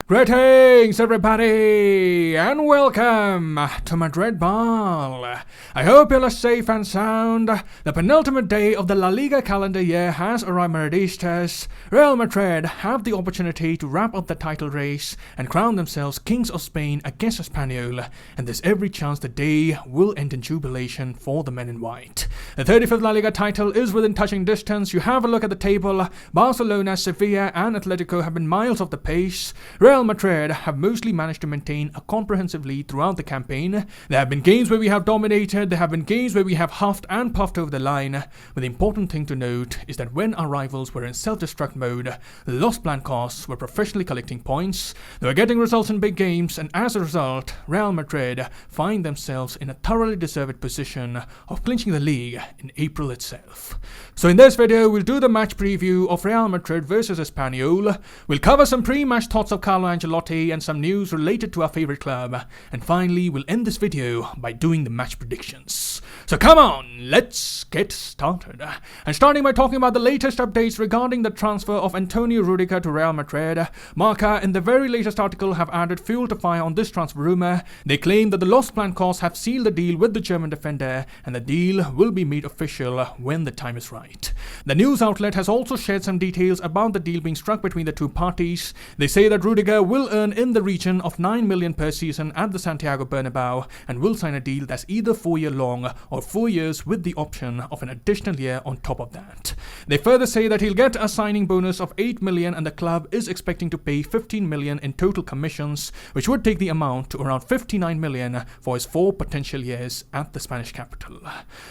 Greetings everybody and welcome to Madrid Ball. I hope you're safe and sound. The penultimate day of the La Liga calendar year has arrived, Madridistas. Real Madrid have the opportunity to wrap up the title race and crown themselves kings of Spain against Espanyol, and there's every chance the day will end in jubilation for the men in white. The 35th La Liga title is within touching distance. You have a look at the table. Barcelona, Sevilla and Atletico have been miles off the pace. Real Madrid have mostly managed to maintain a comprehensive lead throughout the campaign. There have been games where we have dominated, there have been games where we have huffed and puffed over the line, but the important thing to note is that when our rivals were in self-destruct mode, Los Blancos were professionally collecting points, they were getting results in big games, and as a result, Real Madrid find themselves in a thoroughly deserved position of clinching the league in April itself. So in this video, we'll do the match preview of Real Madrid versus Espanyol. We'll cover some pre-match thoughts of Carlo Ancelotti and some news related to our favorite club. And finally, we'll end this video by doing the match predictions. So come on, let's get started. And starting by talking about the latest updates regarding the transfer of Antonio Rudiger to Real Madrid. Marca, in the very latest article, have added fuel to fire on this transfer rumor. They claim that the Los Blancos have sealed the deal with the German defender, and the deal will be made official when the time is right. The news outlet has also shared some details about the deal being struck between the two parties. They say that Rudiger will earn in the region of 9 million per season at the Santiago Bernabeu and will sign a deal that's either 4-year long or 4 years with the option of an additional year on top of that. They further say that he'll get a signing bonus of 8 million and the club is expecting to pay 15 million in total commissions, which would take the amount to around 59 million for his 4 potential years at the Spanish capital.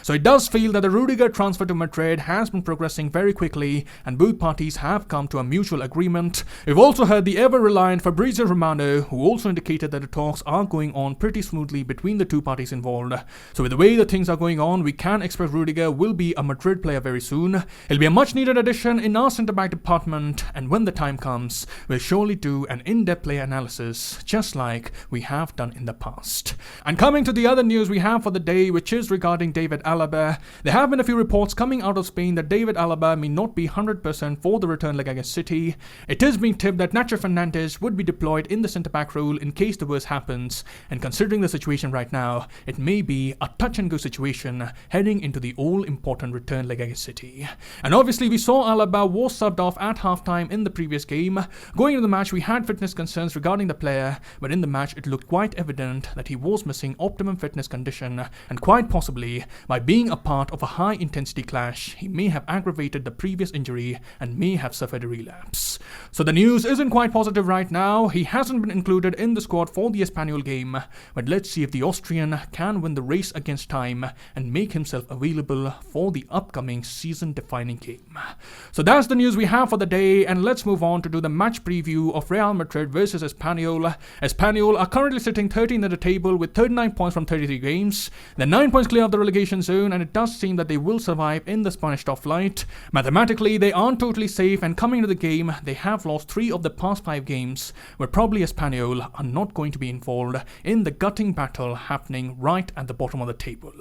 So it does feel that the Rudiger transfer to Madrid has been progressing very quickly and both parties have come to a mutual agreement. We've also heard the ever-reliant Fabrizio Romano, who also indicated that the talks are going on pretty smoothly between the two parties involved. So with the way that things are going on, we can expect Rudiger will be a Madrid player very soon. He'll be a much needed addition in our centre-back department, and when the time comes, we'll surely do an in-depth player analysis, just like we have done in the past. And coming to the other news we have for the day, which is regarding David Alaba. There have been a few reports coming out of Spain that David Alaba may not be 100% for the return leg against City. It is being tipped that Nacho Fernandez would be deployed in the centre-back role in case the worst happens, and considering the situation right now, it may be a touch-and-go situation heading into the all-important return leg against City. And obviously we saw Alaba was subbed off at halftime in the previous game. Going into the match, we had fitness concerns regarding the player, but in the match it looked quite evident that he was missing optimum fitness condition, and quite possibly by being a part of a high-intensity clash, he may have aggravated the previous injury and may have suffered a relapse. So the news isn't quite positive right now. He hasn't been included in the squad for the Espanyol game, but let's see if the Austrian can win the race against time and make himself available for the upcoming season-defining game. So that's the news we have for the day, and let's move on to do the match preview of Real Madrid versus Espanyol. Espanyol are currently sitting 13th at the table with 39 points from 33 games. They're 9 points clear of the relegation zone, and it does seem that they will survive in the Spanish top flight. Mathematically, they aren't totally safe, and coming into the game, they have lost 3 of the past 5 games, where probably Espanyol are not going to be involved in the gutting battle happening right at the bottom of the table.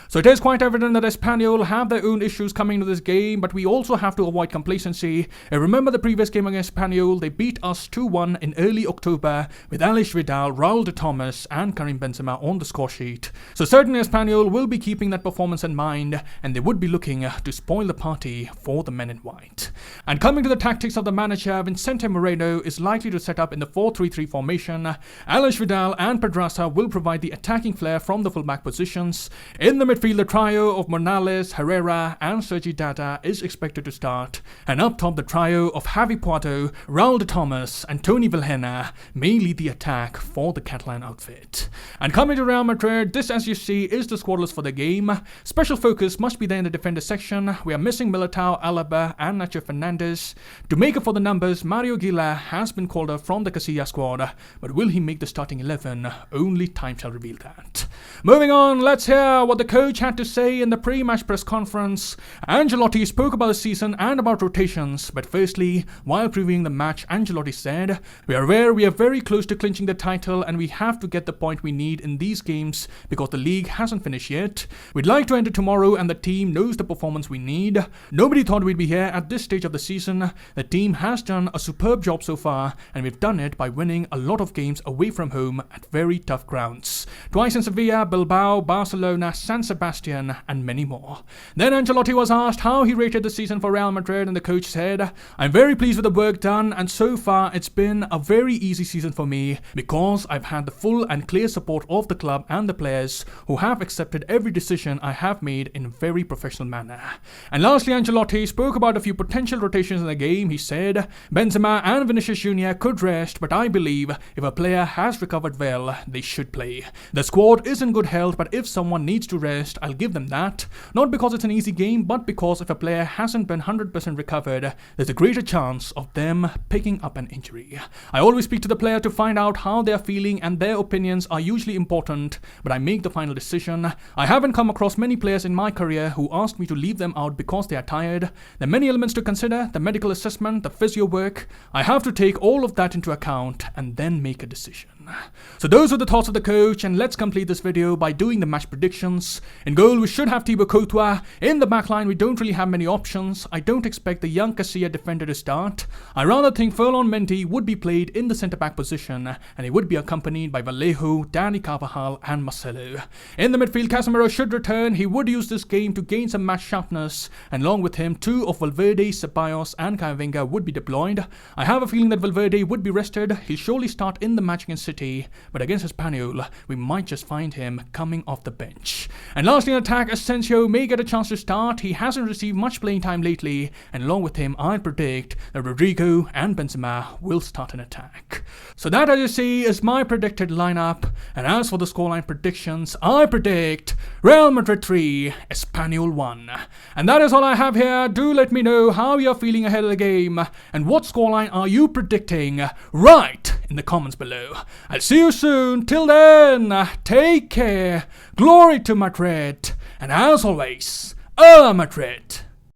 So it is quite evident that Espanyol have their own issues coming into this game, but we also have to avoid complacency. Remember the previous game against Espanyol, they beat us 2-1 in early October with Alex Vidal, Raul de Thomas and Karim Benzema on the score sheet. So certainly Espanyol will be keeping that performance in mind, and they would be looking to spoil the party for the men in white. And coming to the tactics of the manager, Vicente Moreno is likely to set up in the 4-3-3 formation. Alex Vidal and Pedraza will provide the attacking flair from the fullback positions. In the midfield, the trio of Morales, Herrera and Sergi Dada is expected to start. And up top, the trio of Javi Puerto, Raul de Thomas and Toni Vilhena may lead the attack for the Catalan outfit. And coming to Real Madrid, this as you see is the squad list for the game. Special focus must be there in the defender section. We are missing Militao, Alaba and Nacho Fernandez. To make up for the numbers, Mario Aguilar has been called up from the Casilla squad, but will he make the starting 11? Only time shall reveal that. Moving on, let's hear what the coach had to say in the pre-match press conference. Ancelotti spoke about the season and about rotations, but firstly, while previewing the match, Ancelotti said, "We are aware we are very close to clinching the title and we have to get the point we need in these games because the league hasn't finished yet. We'd like to end it tomorrow and the team knows the performance we need. Nobody thought we'd be here at this stage of the season. The team has done a superb job so far and we've done it by winning a lot of games away from home at very tough grounds. Twice in Sevilla, Bilbao, Barcelona, San Sebastian and many more." Then Ancelotti was asked how he rated the season for Real Madrid and the coach said, "I'm very pleased with the work done and so far it's been a very easy season for me because I've had the full and clear support of the club and the players who have accepted every decision I have made in a very professional manner." And lastly, Ancelotti spoke about a few potential rotations in the game. He said, "Benzema and Vinicius Jr. could rest, but I believe if a player has recovered well, they should play. The squad is in good health, but if someone needs to rest, I'll give them that. Not because it's an easy game, but because if a player hasn't been 100% recovered, there's a greater chance of them picking up an injury. I always speak to the player to find out how they're feeling and their opinions are usually important, but I make the final decision. I haven't come across many players in my career who asked me to leave them out because they are tired. There are many elements to consider, the medical assessment, the physio work. I have to take all of that into account and then make a decision." So those were the thoughts of the coach, and let's complete this video by doing the match predictions. In goal, we should have Thibaut Courtois. In the backline, we don't really have many options. I don't expect the young Casilla defender to start. I rather think Ferland Mendy would be played in the centre-back position, and he would be accompanied by Vallejo, Dani Carvajal and Marcelo. In the midfield, Casemiro should return. He would use this game to gain some match sharpness, and along with him, two of Valverde, Ceballos and Camavinga would be deployed. I have a feeling that Valverde would be rested. He'll surely start in the match against City, but against Espanyol, we might just find him coming off the bench. And lastly in attack, Asensio may get a chance to start. He hasn't received much playing time lately, and along with him, I predict that Rodrigo and Benzema will start an attack. So that, as you see, is my predicted lineup. And as for the scoreline predictions, I predict Real Madrid 3, Espanyol 1. And that is all I have here. Do let me know how you're feeling ahead of the game, and what scoreline are you predicting? Right in the comments below. I'll see you soon. Till then, take care. Glory to Madrid. And as always, Madrid.